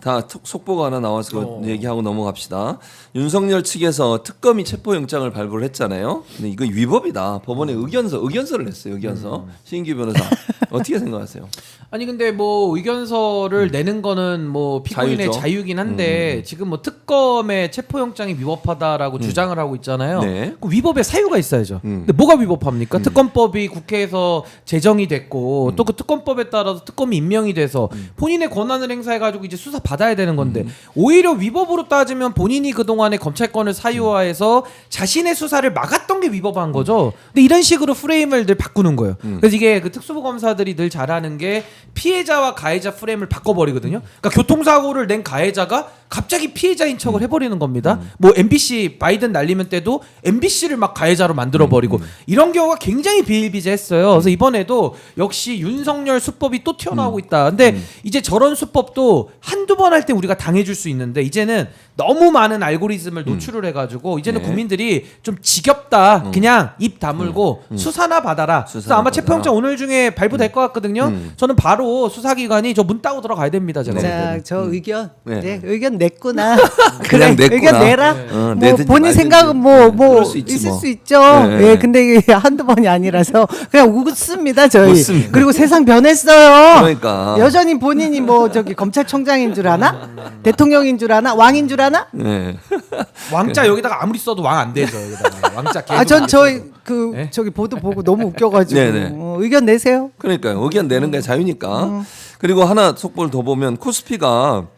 다 속보가 하나 나와서 얘기하고 넘어갑시다. 윤석열 측에서 특검이 체포영장을 발부를 했잖아요. 근데 이거 위법이다. 법원에 의견서를 냈어요. 의견서. 신인규 변호사 어떻게 생각하세요? 아니 근데 뭐 의견서를 내는 거는 뭐 피고인의 자유긴 한데 지금 뭐 특검의 체포영장이 위법하다라고 주장을 하고 있잖아요. 네. 그 위법의 사유가 있어야죠. 근데 뭐가 위법합니까? 특검법이 국회에서 제정이 됐고 또 그 특검법에 따라서 특검이 임명이 돼서 본인의 권한을 행사해가지고 이제 수사 받아야 되는 건데 오히려 위법으로 따지면 본인이 그동안에 검찰권을 사유화해서 자신의 수사를 막았던 게 위법한 거죠. 근데 이런 식으로 프레임을 늘 바꾸는 거예요. 그래서 이게 그 특수부 검사들이 늘 잘하는 게 피해자와 가해자 프레임을 바꿔버리거든요. 그러니까 교통사고를 낸 가해자가 갑자기 피해자인 척을 해버리는 겁니다. 뭐 MBC 바이든 날리면 때도 MBC를 막 가해자로 만들어버리고 이런 경우가 굉장히 비일비재했어요. 그래서 이번에도 역시 윤석열 수법이 또 튀어나오고 있다. 근데 이제 저런 수법도 한두 번 할 때 우리가 당해줄 수 있는데 이제는 너무 많은 알고리즘을 노출을 해가지고 이제는 국민들이 좀 지겹다. 그냥 입 다물고 수사나 받아라. 그래서 아마 체포영장 오늘 중에 발부될 것 같거든요. 저는 바로 수사기관이 저 문 따고 들어가야 됩니다. 제가. 자, 저 의견, 네. 의견 냈구나. 그냥 냈구나. 의견 내라. 뭐 내든지 본인 말든지. 생각은 뭐 수 있지, 있을 뭐. 수 있죠. 네. 예, 근데 이게 한두 번이 아니라서 그냥 웃습니다, 저희. 웃습니다. 그리고 세상 변했어요. 그러니까. 여전히 본인이 뭐 저기 검찰총장인 줄 아나? 대통령인 줄 아나? 왕인 줄 아나? 네. 왕자 여기다가 아무리 써도 왕 안 되죠. 여기다가. 왕자 계속. 전 저희 그 네? 저기 보도 보고 너무 웃겨가지고 네네. 의견 내세요. 그러니까요. 의견 내는 게 자유니까. 그리고 하나 속보를 더 보면 코스피가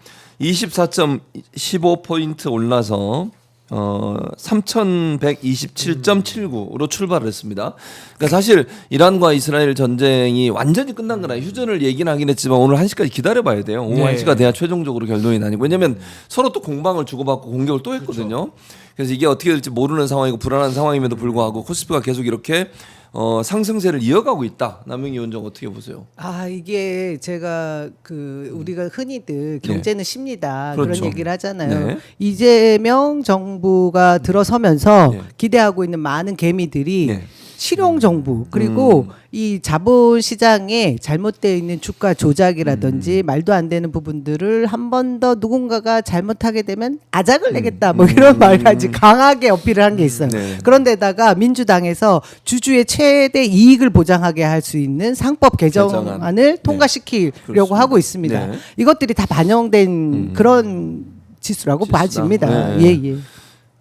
24.15포인트 올라서 3,127.79로 출발을 했습니다. 그러니까 사실 이란과 이스라엘 전쟁이 완전히 끝난 건 아니에요. 휴전을 얘기는 하긴 했지만 오늘 1시까지 기다려봐야 돼요. 오후 네. 1시가 돼야 최종적으로 결론이 나니고. 왜냐하면 서로 또 공방을 주고받고 공격을 또 했거든요. 그래서 이게 어떻게 될지 모르는 상황이고 불안한 상황임에도 불구하고 코스피가 계속 이렇게 상승세를 이어가고 있다. 남영희 위원장 어떻게 보세요? 이게 제가 우리가 흔히들 경제는 쉽니다. 그런 그렇죠. 얘기를 하잖아요. 네. 이재명 정부가 들어서면서 네. 기대하고 있는 많은 개미들이 네. 실용 정부 그리고 이 자본 시장에 잘못되어 있는 주가 조작이라든지 말도 안 되는 부분들을 한 번 더 누군가가 잘못하게 되면 아작을 내겠다 뭐 이런 말까지 강하게 어필을 한 게 있어요. 네. 그런데다가 민주당에서 주주의 최대 이익을 보장하게 할 수 있는 상법 개정안을 통과시키려고 그렇습니다. 하고 있습니다. 네. 이것들이 다 반영된 그런 지수라고 지수다. 봐집니다. 네. 예.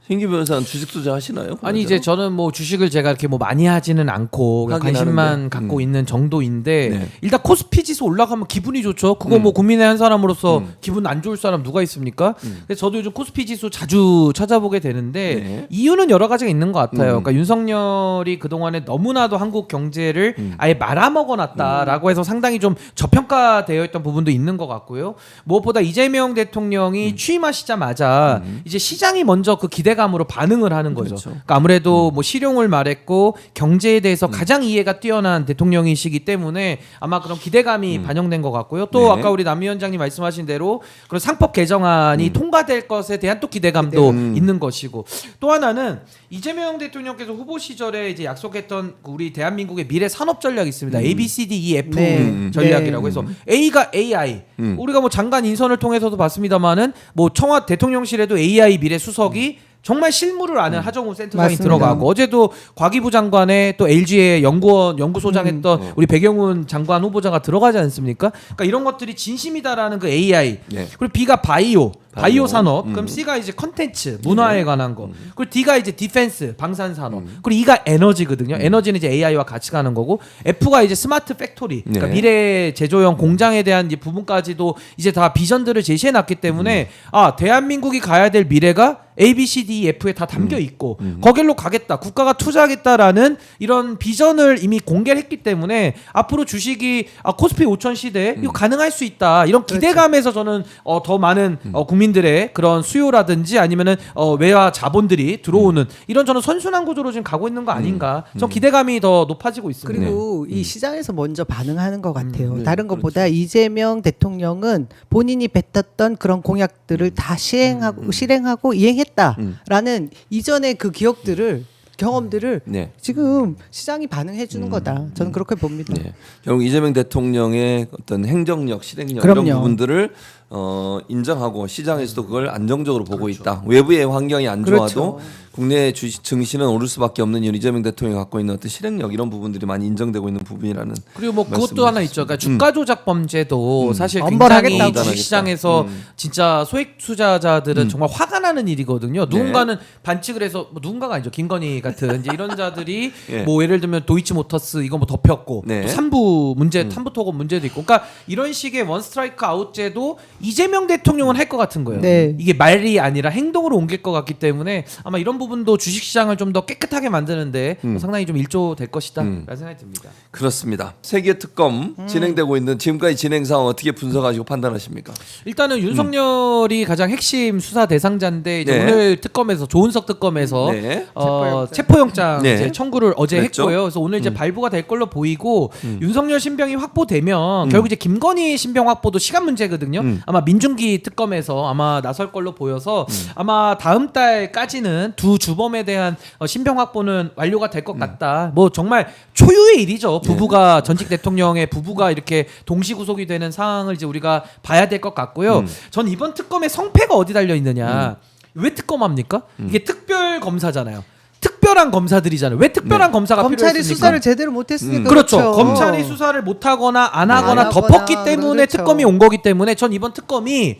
신기 변호사는 주식 투자 하시나요? 아니 이제 저는 뭐 주식을 제가 이렇게 뭐 많이 하지는 않고 그냥 하긴 관심만 하는데. 갖고 있는 정도인데 네. 일단 코스피 지수 올라가면 기분이 좋죠. 그거 뭐 국민의 한 사람으로서 기분 안 좋을 사람 누가 있습니까? 그래서 저도 요즘 코스피 지수 자주 찾아보게 되는데 네. 이유는 여러 가지가 있는 것 같아요. 그러니까 윤석열이 그동안에 너무나도 한국 경제를 아예 말아먹어놨다라고 해서 상당히 좀 저평가되어 있던 부분도 있는 것 같고요. 무엇보다 이재명 대통령이 취임하시자마자 이제 시장이 먼저 그 기대감으로 반응을 하는 거죠. 그렇죠. 그러니까 아무래도 뭐 실용을 말했고 경제에 대해서 가장 이해가 뛰어난 대통령이시기 때문에 아마 그런 기대감이 반영된 것 같고요. 또 네. 아까 우리 남 위원장님 말씀하신 대로 그런 상법 개정안이 통과될 것에 대한 또 기대감도 있는 것이고 또 하나는 이재명 대통령께서 후보 시절에 이제 약속했던 우리 대한민국의 미래 산업 전략이 있습니다. A, B, C, D, E, F 네. 전략이라고 해서 A가 AI. 우리가 뭐 장관 인선을 통해서도 봤습니다만은 뭐 청와 대통령실에도 AI 미래 수석이 정말 실무를 아는 하정우 센터장이 맞습니다. 들어가고 어제도 과기부 장관에 또 LG의 연구소장 했던 우리 백영훈 장관 후보자가 들어가지 않습니까? 그러니까 이런 것들이 진심이다라는 그 AI. 네. 그리고 B가 바이오 산업. 그럼 C가 이제 컨텐츠, 문화에 관한 거. 그리고 D가 이제 디펜스, 방산 산업. 그리고 E가 에너지거든요. 에너지는 이제 AI와 같이 가는 거고 F가 이제 스마트 팩토리. 그러니까 네. 미래 제조형 공장에 대한 이제 부분까지도 이제 다 비전들을 제시해 놨기 때문에 대한민국이 가야 될 미래가 A, B, C, D, F에 다 담겨 있고 거길로 가겠다. 국가가 투자하겠다라는 이런 비전을 이미 공개를 했기 때문에 앞으로 주식이 코스피 5천 시대에 이거 가능할 수 있다. 이런 기대감에서 저는 더 많은 국민들의 그런 수요라든지 아니면은 외화 자본들이 들어오는 이런 저는 선순환 구조로 지금 가고 있는 거 아닌가. 전 기대감이 더 높아지고 있습니다. 그리고 이 시장에서 먼저 반응하는 것 같아요. 다른 것보다 이재명 대통령은 본인이 뱉었던 그런 공약들을 다 실행하고 이행했다라는 이전의 그 기억들을 경험들을 네. 지금 시장이 반응해 주는 거다. 저는 그렇게 봅니다. 네. 결국 이재명 대통령의 어떤 행정력, 실행력 그럼요. 이런 부분들을 인정하고 시장에서도 그걸 안정적으로 보고 있다. 외부의 환경이 안 좋아도 그렇죠. 국내 주식 증시는 오를 수밖에 없는 이재명 대통령이 갖고 있는 어떤 실행력 이런 부분들이 많이 인정되고 있는 부분이라는. 그리고 뭐 그것도 말씀을 하나 있죠. 그러니까 주가 조작 범죄도 사실 엄벌하겠다고. 굉장히 주식시장에서 진짜 소액 투자자들은 정말 화가 나는 일이거든요. 누군가는 반칙을 해서 뭐 누군가가 아니죠. 김건희 같은 이제 이런 자들이 예. 뭐 예를 들면 도이치모터스 이거 뭐 덮였고 네. 또 삼부 문제 탐부토건 문제도 있고. 그러니까 이런 식의 원 스트라이크 아웃제도 이재명 대통령은 할 것 같은 거예요. 네. 이게 말이 아니라 행동으로 옮길 것 같기 때문에 아마 이런 부분도 주식시장을 좀 더 깨끗하게 만드는데 상당히 좀 일조될 것이다 라는 생각이 듭니다. 그렇습니다. 세계 특검 진행되고 있는 지금까지 진행 상황 어떻게 분석하시고 판단하십니까? 일단은 윤석열이 가장 핵심 수사 대상자인데 이제 네. 오늘 특검에서 조은석 특검에서 네. 체포영장 네. 이제 청구를 어제 그랬죠? 했고요. 그래서 오늘 이제 발부가 될 걸로 보이고 윤석열 신병이 확보되면 결국 이제 김건희 신병 확보도 시간 문제거든요. 아마 민중기 특검에서 아마 나설 걸로 보여서 아마 다음 달까지는 두 주범에 대한 신병 확보는 완료가 될 것 같다. 뭐 정말 초유의 일이죠. 부부가 전직 대통령의 부부가 이렇게 동시 구속이 되는 상황을 이제 우리가 봐야 될 것 같고요. 전 이번 특검의 성패가 어디 달려 있느냐. 왜 특검합니까? 이게 특별 검사잖아요. 특별한 검사들이잖아요. 왜 특별한 검사가 검찰이 필요했습니까? 수사를 제대로 못했으니까 그렇죠. 검찰이 수사를 못하거나 안 하거나 안 덮었기 하거나, 때문에 그렇죠. 특검이 온 거기 때문에 전 이번 특검이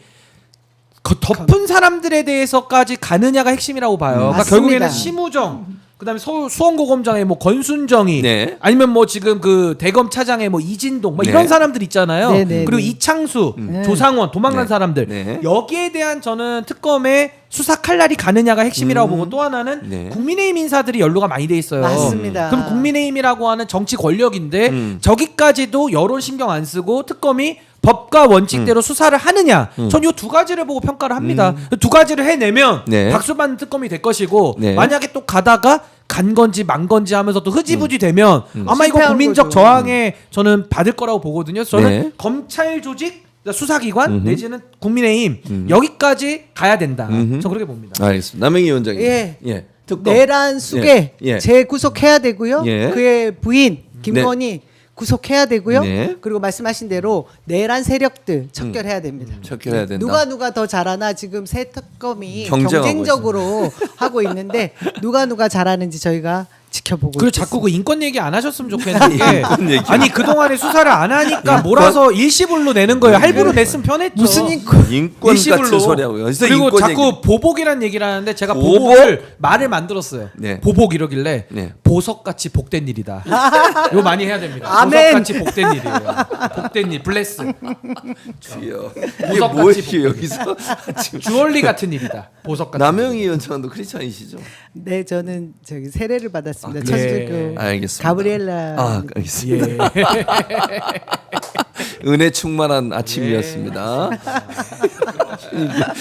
덮은 사람들에 대해서까지 가느냐가 핵심이라고 봐요. 그러니까 맞습니다. 결국에는 심우정, 그다음에 수원고검장의 뭐 건순정이, 네. 아니면 뭐 지금 그 대검 차장의 뭐 이진동, 뭐 네. 이런 사람들 있잖아요. 네, 네, 그리고 네. 이창수, 조상원 도망간 네. 사람들 네. 여기에 대한 저는 특검의 수사 칼날이 가느냐가 핵심이라고 보고 또 하나는 네. 국민의힘 인사들이 연루가 많이 돼 있어요. 맞습니다. 그럼 국민의힘이라고 하는 정치 권력인데 저기까지도 여론 신경 안 쓰고 특검이 법과 원칙대로 수사를 하느냐, 전 이 두 가지를 보고 평가를 합니다. 두 가지를 해내면 네. 박수 받는 특검이 될 것이고, 네. 만약에 또 가다가 간 건지 만 건지 하면서 또 흐지부지 되면 아마 이거 실패하는 국민적 거죠. 저항에 저는 받을 거라고 보거든요. 저는 네. 검찰 조직, 수사기관 내지는 국민의힘 여기까지 가야 된다. 저 그렇게 봅니다. 알겠습니다. 남영희 위원장님. 예. 특검. 내란 수계 예. 예. 재구속해야 되고요. 예. 그의 부인 김건희 구속해야 되고요. 네. 그리고 말씀하신 대로 내란 세력들 척결해야 됩니다. 척결해야 된다. 누가 더 잘하나 지금 새 특검이 경쟁하고 경쟁적으로 하고 있는데 누가 잘하는지 저희가 지켜보고 그리고 있겠습니다. 자꾸 그 인권 얘기 안 하셨으면 좋겠는 게 인권 얘기. 아니 그동안에 수사를 안 하니까 몰아서 일시불로 내는 거예요. 할부로 냈으면 편했죠. 무슨 인권? 인권 일시불로. 같은 소리 하고요. 그래서 그리고 인권 자꾸 얘기. 보복이란 얘기를 하는데 제가 보복? 보복을 말을 만들었어요. 네. 보복 이러길래 네. 보석같이 복된 일이다. 이거 많이 해야 됩니다. 아멘. 보석같이 복된 일이에요. 복된 일, 블레스. 주여. 이게 보석같이 뭐예요 여기서 지금. 주얼리 같은 일이다. 보석같은. 남영희 위원장도 크리스찬이시죠? 네, 저는 저기 세례를 받았습니다. 아, 천주교 알겠습니다. 가브리엘라. 아, 알겠습니다. 예. 은혜 충만한 아침이었습니다.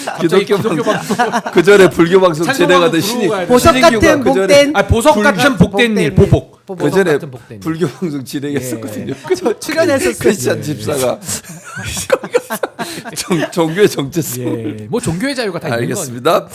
갑자기 기독교 기독교 방송 그 전에 불교 방송 찬송하고 진행하던 부르고 신이 가야 돼. 보석 신인규가 같은 그 전에 복된 아 보석 같은 복된 일, 보복. 그 보석 전에 같은 복된 일. 불교 방송 진행했었거든요. 출연했었어요. 크리스찬 집사가 종교의 정체성. 예. 뭐 종교의 자유가 다 있는 거니까. 알겠습니다.